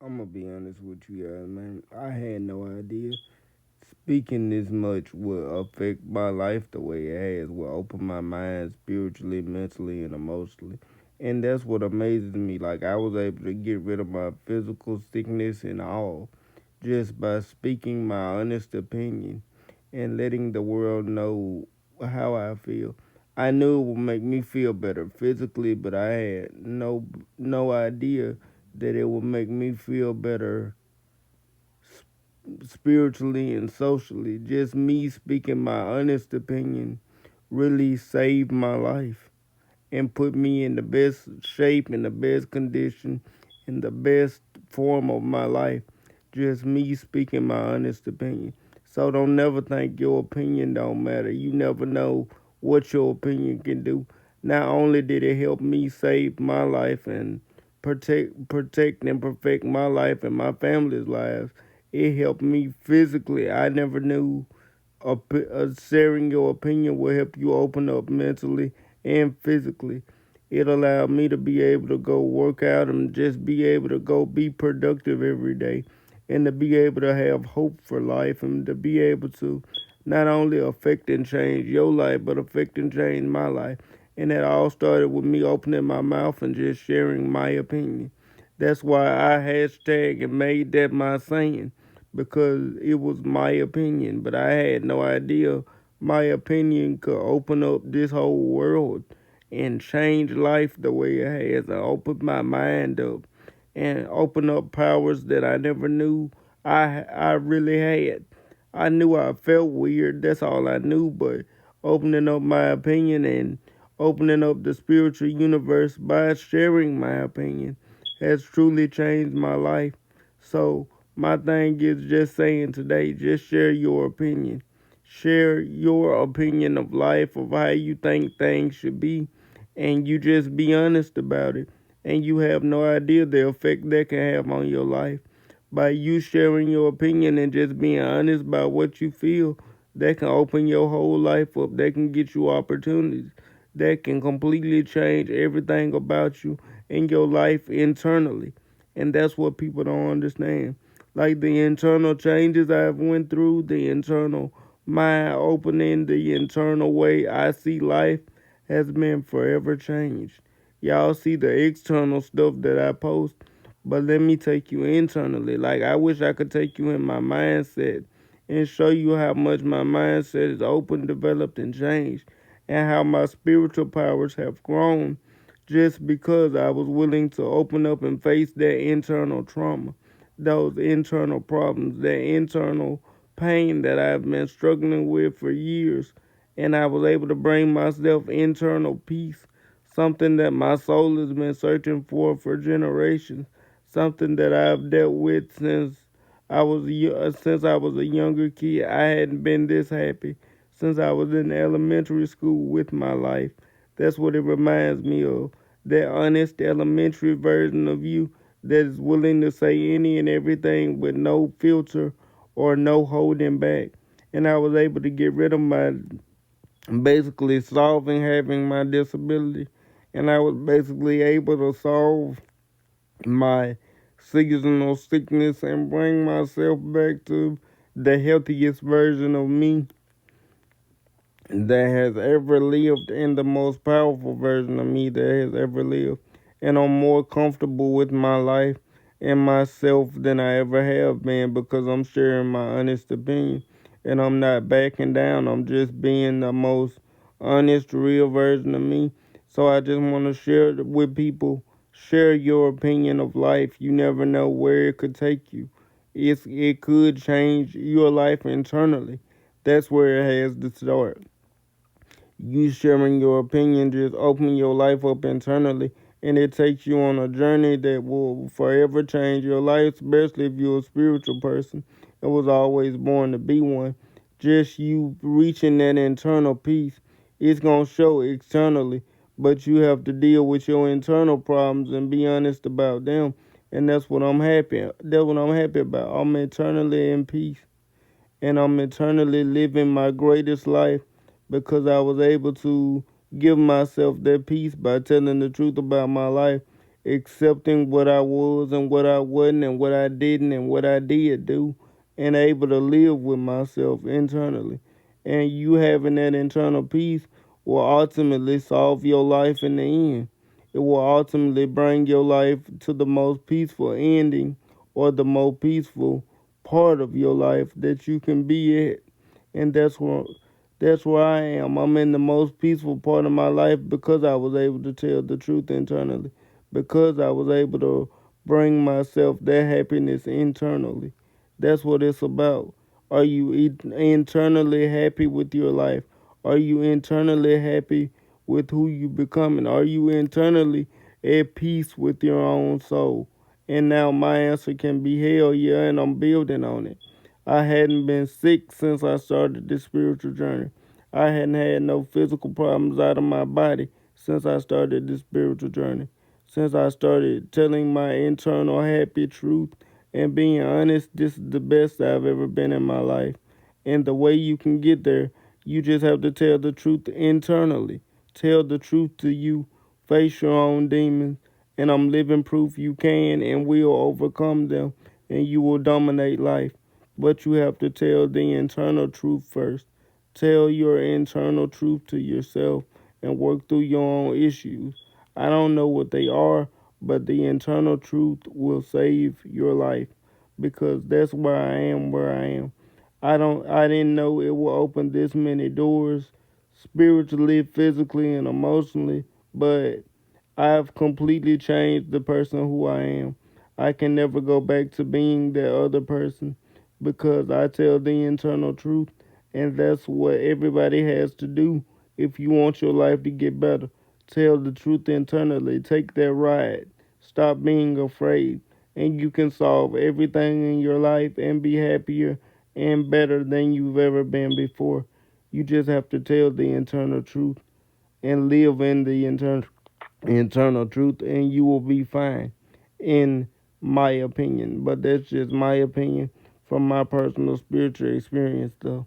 I'm gonna be honest with you guys, man. I had no idea speaking this much will affect my life the way it has, will open my mind spiritually, mentally, and emotionally. And that's what amazes me. Like, I was able to get rid of my physical sickness and all just by speaking my honest opinion and letting the world know how I feel. I knew it would make me feel better physically, but I had no idea that it would make me feel better spiritually and socially. Just me speaking my honest opinion really saved my life and put me in the best shape, in the best condition, in the best form of my life. Just me speaking my honest opinion. So don't never think your opinion don't matter. You never know what your opinion can do. Not only did it help me save my life and protect and perfect my life and my family's lives, it helped me physically. I never knew sharing your opinion will help you open up mentally and physically. It allowed me to be able to go work out and just be able to go be productive every day and to be able to have hope for life and to be able to not only affect and change your life but affect and change my life. And it all started with me opening my mouth and just sharing my opinion. That's why I hashtag and made that my saying because it was my opinion, but I had no idea my opinion could open up this whole world and change life the way it has. I opened my mind up and open up powers that I never knew I really had. I knew I felt weird, that's all I knew, but opening up my opinion and opening up the spiritual universe by sharing my opinion has truly changed my life. So my thing is just saying today, just share your opinion. Share your opinion of life, of how you think things should be, and you just be honest about it. And you have no idea the effect that can have on your life. By you sharing your opinion and just being honest about what you feel, that can open your whole life up. That can get you opportunities. That can completely change everything about you in your life internally. And that's what people don't understand. Like the internal changes I've went through, the internal mind opening, the internal way I see life has been forever changed. Y'all see the external stuff that I post, but let me take you internally. Like I wish I could take you in my mindset and show you how much my mindset is open, developed, and changed, and how my spiritual powers have grown just because I was willing to open up and face that internal trauma, those internal problems, that internal pain that I've been struggling with for years. And I was able to bring myself internal peace, something that my soul has been searching for generations, something that I've dealt with since I was a younger kid. I hadn't been this happy since I was in elementary school with my life. That's what it reminds me of. That honest elementary version of you that is willing to say any and everything with no filter or no holding back. And I was able to get rid of my basically solving having my disability. And I was basically able to solve my seasonal sickness and bring myself back to the healthiest version of me that has ever lived and the most powerful version of me that has ever lived. And I'm more comfortable with my life and myself than I ever have been because I'm sharing my honest opinion and I'm not backing down. I'm just being the most honest, real version of me. So I just want to share it with people. Share your opinion of life. You never know where it could take you. It could change your life internally. That's where it has to start. You sharing your opinion just open your life up internally, and it takes you on a journey that will forever change your life, especially if you're a spiritual person and was always born to be one. Just you reaching that internal peace, it's gonna show externally, but you have to deal with your internal problems and be honest about them. And that's what I'm happy. That's what I'm happy about. I'm eternally in peace and I'm eternally living my greatest life because I was able to give myself that peace by telling the truth about my life accepting what I was and what I wasn't and what I didn't and what I did do, and able to live with myself internally. And you having that internal peace will ultimately solve your life in the end. It will ultimately bring your life to the most peaceful ending or the most peaceful part of your life that you can be at. And that's where I am. I'm in the most peaceful part of my life because I was able to tell the truth internally. Because I was able to bring myself that happiness internally. That's what it's about. Are you internally happy with your life? Are you internally happy with who you becoming? Are you internally at peace with your own soul? And now my answer can be hell yeah, and I'm building on it. I hadn't been sick since I started this spiritual journey. I hadn't had no physical problems out of my body since I started this spiritual journey. Since I started telling my internal happy truth and being honest, this is the best I've ever been in my life. And the way you can get there, you just have to tell the truth internally. Tell the truth to you. Face your own demons. And I'm living proof you can and will overcome them. And you will dominate life. But you have to tell the internal truth first. Tell your internal truth to yourself and work through your own issues. I don't know what they are, but the internal truth will save your life because that's where I am. I didn't know it will open this many doors spiritually, physically and emotionally, but I've completely changed the person who I am. I can never go back to being that other person because I tell the internal truth, and that's what everybody has to do if you want your life to get better. Tell the truth internally. Take that ride. Stop being afraid, and you can solve everything in your life and be happier and better than you've ever been before. You just have to tell the internal truth and live in the internal truth, and you will be fine, in my opinion. But that's just my opinion from my personal spiritual experience, though.